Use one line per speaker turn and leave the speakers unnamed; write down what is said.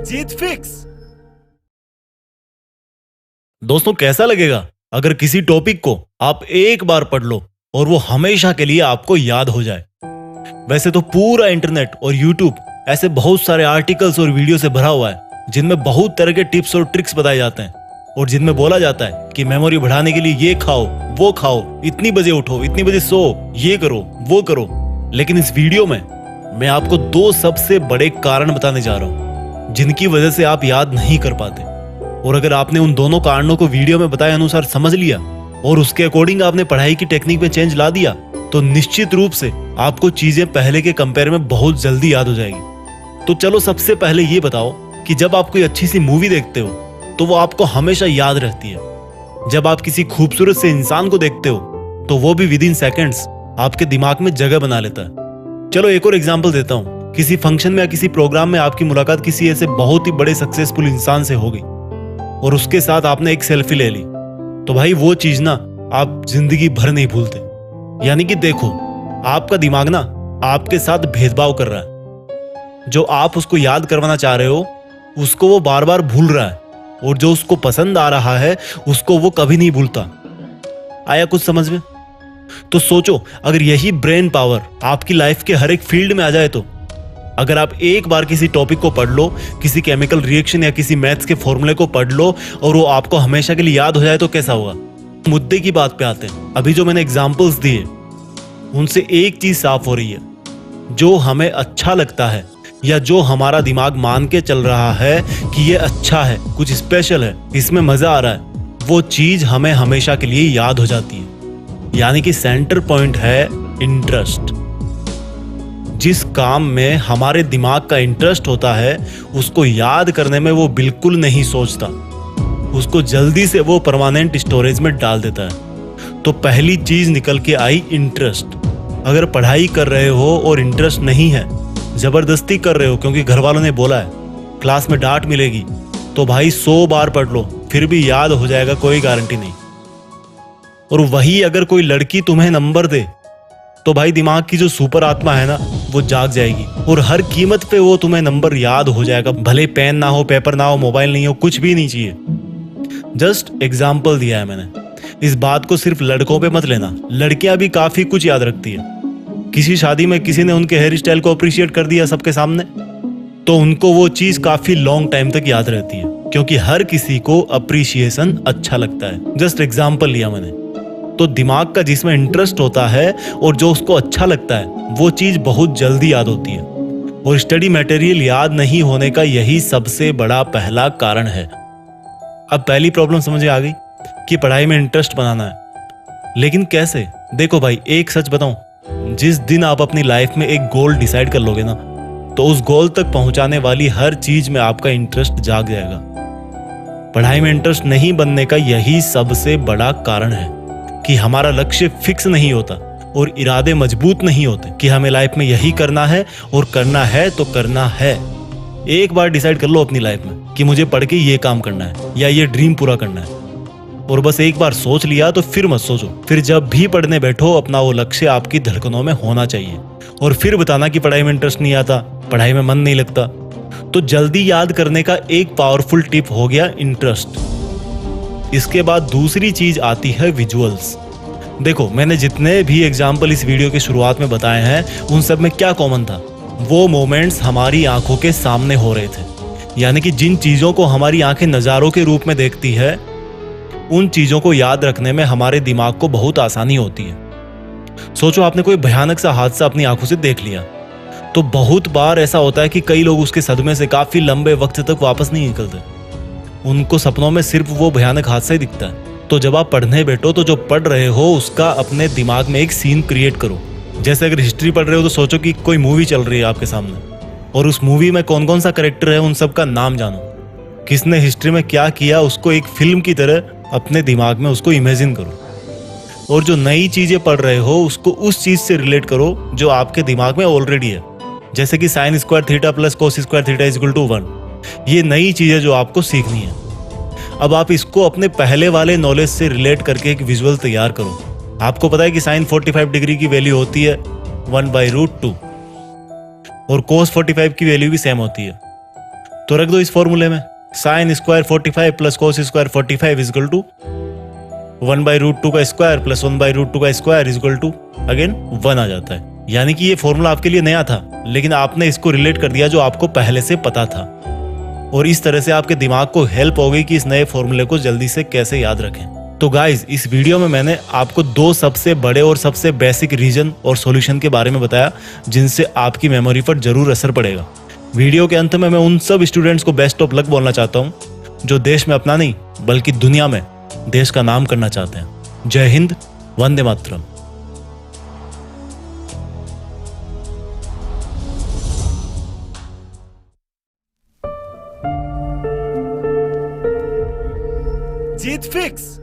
जीत fix. दोस्तों, कैसा लगेगा अगर किसी टॉपिक को आप एक बार पढ़ लो और वो हमेशा के लिए आपको याद हो जाए। वैसे तो पूरा इंटरनेट और यूट्यूब ऐसे बहुत सारे आर्टिकल्स और वीडियो से भरा हुआ है जिनमें बहुत तरह के टिप्स और ट्रिक्स बताए जाते हैं और जिनमें बोला जाता है कि मेमोरी बढ़ाने के लिए ये खाओ, वो खाओ, इतनी बजे उठो, इतनी बजे सो, ये करो, वो करो। लेकिन इस वीडियो में मैं आपको दो सबसे बड़े कारण बताने जा रहा हूं जिनकी वजह से आप याद नहीं कर पाते। और अगर आपने उन दोनों कारणों को वीडियो में बताए अनुसार समझ लिया और उसके अकॉर्डिंग आपने पढ़ाई की टेक्निक में चेंज ला दिया तो निश्चित रूप से आपको चीजें पहले के कंपेयर में बहुत जल्दी याद हो जाएगी। तो चलो सबसे पहले ये बताओ कि जब आप कोई अच्छी सी मूवी देखते हो तो वो आपको हमेशा याद रहती है। जब आप किसी खूबसूरत से इंसान को देखते हो तो वो भी विद इन सेकेंड्स आपके दिमाग में जगह बना लेता है। चलो एक और एग्जांपल देता हूँ। किसी फंक्शन में या किसी प्रोग्राम में आपकी मुलाकात किसी ऐसे बहुत ही बड़े सक्सेसफुल इंसान से हो गई और उसके साथ आपने एक सेल्फी ले ली, तो भाई वो चीज ना आप जिंदगी भर नहीं भूलते। यानी कि देखो, आपका दिमाग ना आपके साथ भेदभाव कर रहा है। जो आप उसको याद करवाना चाह रहे हो उसको वो बार बार भूल रहा है और जो उसको पसंद आ रहा है उसको वो कभी नहीं भूलता। आया कुछ समझ में? तो सोचो, अगर यही ब्रेन पावर आपकी लाइफ के हर एक फील्ड में आ जाए तो अगर आप एक बार किसी टॉपिक को पढ़ लो, किसी केमिकल रिएक्शन या किसी मैथ्स के फॉर्मूले को पढ़ लो और वो आपको हमेशा के लिए याद हो जाए तो कैसा होगा? मुद्दे की बात पे आते हैं। अभी जो मैंने एग्जांपल्स दिए उनसे एक चीज साफ हो रही है, जो हमें अच्छा लगता है या जो हमारा दिमाग मान के चल रहा है कि ये अच्छा है, कुछ स्पेशल है, इसमें मजा आ रहा है, वो चीज हमें हमेशा के लिए याद हो जाती है। यानी कि सेंटर पॉइंट है इंटरेस्ट। जिस काम में हमारे दिमाग का इंटरेस्ट होता है उसको याद करने में वो बिल्कुल नहीं सोचता, उसको जल्दी से वो परमानेंट स्टोरेज में डाल देता है। तो पहली चीज निकल के आई इंटरेस्ट। अगर पढ़ाई कर रहे हो और इंटरेस्ट नहीं है, जबरदस्ती कर रहे हो क्योंकि घर वालों ने बोला है, क्लास में डांट मिलेगी, तो भाई 100 बार पढ़ लो फिर भी याद हो जाएगा, कोई गारंटी नहीं। और वही अगर कोई लड़की तुम्हें नंबर दे तो भाई दिमाग की जो सुपर आत्मा है ना वो जाग जाएगी और हर कीमत पे वो तुम्हें नंबर याद हो जाएगा। भले पेन ना हो, पेपर ना हो, मोबाइल नहीं हो, कुछ भी नहीं चाहिए। जस्ट एग्जाम्पल दिया है मैंने। इस बात को सिर्फ लड़कों पे मत लेना, लड़कियां भी काफी कुछ याद रखती है। किसी शादी में किसी ने उनके हेयर स्टाइल को अप्रिशिएट कर दिया सबके सामने तो उनको वो चीज काफी लॉन्ग टाइम तक याद रहती है क्योंकि हर किसी को अप्रिशिएशन अच्छा लगता है। जस्ट एग्जाम्पल लिया मैंने। तो दिमाग का जिसमें इंटरेस्ट होता है और जो उसको अच्छा लगता है वो चीज बहुत जल्दी याद होती है। और स्टडी मटेरियल याद नहीं होने का यही सबसे बड़ा पहला कारण है। अब पहली प्रॉब्लम समझ आ गई कि पढ़ाई में इंटरेस्ट बनाना है, लेकिन कैसे? देखो भाई, एक सच बताऊं, जिस दिन आप अपनी लाइफ में एक गोल डिसाइड कर लोगे ना तो उस गोल तक पहुंचाने वाली हर चीज में आपका इंटरेस्ट जाग जाएगा। पढ़ाई में इंटरेस्ट नहीं बनने का यही सबसे बड़ा कारण है कि हमारा लक्ष्य फिक्स नहीं होता और इरादे मजबूत नहीं होते कि हमें लाइफ में यही करना है और करना है तो करना है। एक बार डिसाइड कर लो अपनी लाइफ में कि मुझे पढ़ के ये काम करना है या ये ड्रीम पूरा करना है, और बस एक बार सोच लिया तो फिर मत सोचो। फिर जब भी पढ़ने बैठो अपना वो लक्ष्य आपकी धड़कनों में होना चाहिए। और फिर बताना कि पढ़ाई में इंटरेस्ट नहीं आता, पढ़ाई में मन नहीं लगता। तो जल्दी याद करने का एक पावरफुल टिप हो गया इंटरेस्ट। इसके बाद दूसरी चीज आती है विजुअल्स। देखो, मैंने जितने भी एग्जाम्पल इस वीडियो की शुरुआत में बताए हैं उन सब में क्या कॉमन था? वो मोमेंट्स हमारी आंखों के सामने हो रहे थे। यानी कि जिन चीजों को हमारी आंखें नजारों के रूप में देखती है उन चीजों को याद रखने में हमारे दिमाग को बहुत आसानी होती है। सोचो, आपने कोई भयानक सा हादसा अपनी आंखों से देख लिया तो बहुत बार ऐसा होता है कि कई लोग उसके सदमे से काफी लंबे वक्त तक वापस नहीं निकलते। उनको सपनों में सिर्फ वो भयानक हादसा ही दिखता है। तो जब आप पढ़ने बैठो तो जो पढ़ रहे हो उसका अपने दिमाग में एक सीन क्रिएट करो। जैसे अगर हिस्ट्री पढ़ रहे हो तो सोचो कि कोई मूवी चल रही है आपके सामने और उस मूवी में कौन कौन सा कैरेक्टर है उन सब का नाम जानो, किसने हिस्ट्री में क्या किया, उसको एक फिल्म की तरह अपने दिमाग में उसको इमेजिन करो। और जो नई चीजें पढ़ रहे हो उसको उस चीज से रिलेट करो जो आपके दिमाग में ऑलरेडी है। जैसे कि sine square theta plus cos square theta is equal to 1। ये नई चीजें जो आपको सीखनी है। अब आप इसको अपने पहले वाले नॉलेज से रिलेट करके एक विजुअल तैयार करो। आपको पता है कि साइन 45 डिग्री की वैल्यू होती है 1/√2 और कोस 45 की वैल्यू भी सेम होती है। तो रख दो इस फॉर्मूले में, sine square 45 plus cos square 45 is equal to 1/√2 का स्क्वायर प्लस 1/√2 का स्क्वायर इजकल टू अगेन 1 आ जाता है। यानी कि ये फॉर्मूला आपके लिए नया था, लेकिन आपने इसको रिलेट कर दिया जो आपको पहले से पता था, और इस तरह से आपके दिमाग को हेल्प हो गई कि इस नए फॉर्मूले को जल्दी से कैसे याद रखें। तो गाइज, इस वीडियो में मैंने आपको 2 सबसे बड़े और सबसे बेसिक रीजन और सॉल्यूशन के बारे में बताया जिनसे आपकी मेमोरी पर जरूर असर पड़ेगा। वीडियो के अंत में मैं उन सब स्टूडेंट्स को बेस्ट ऑफ लक बोलना चाहता हूँ जो देश में अपना नहीं बल्कि दुनिया में देश का नाम करना चाहते हैं। जय हिंद, वंदे मातरम। जीत फिक्स।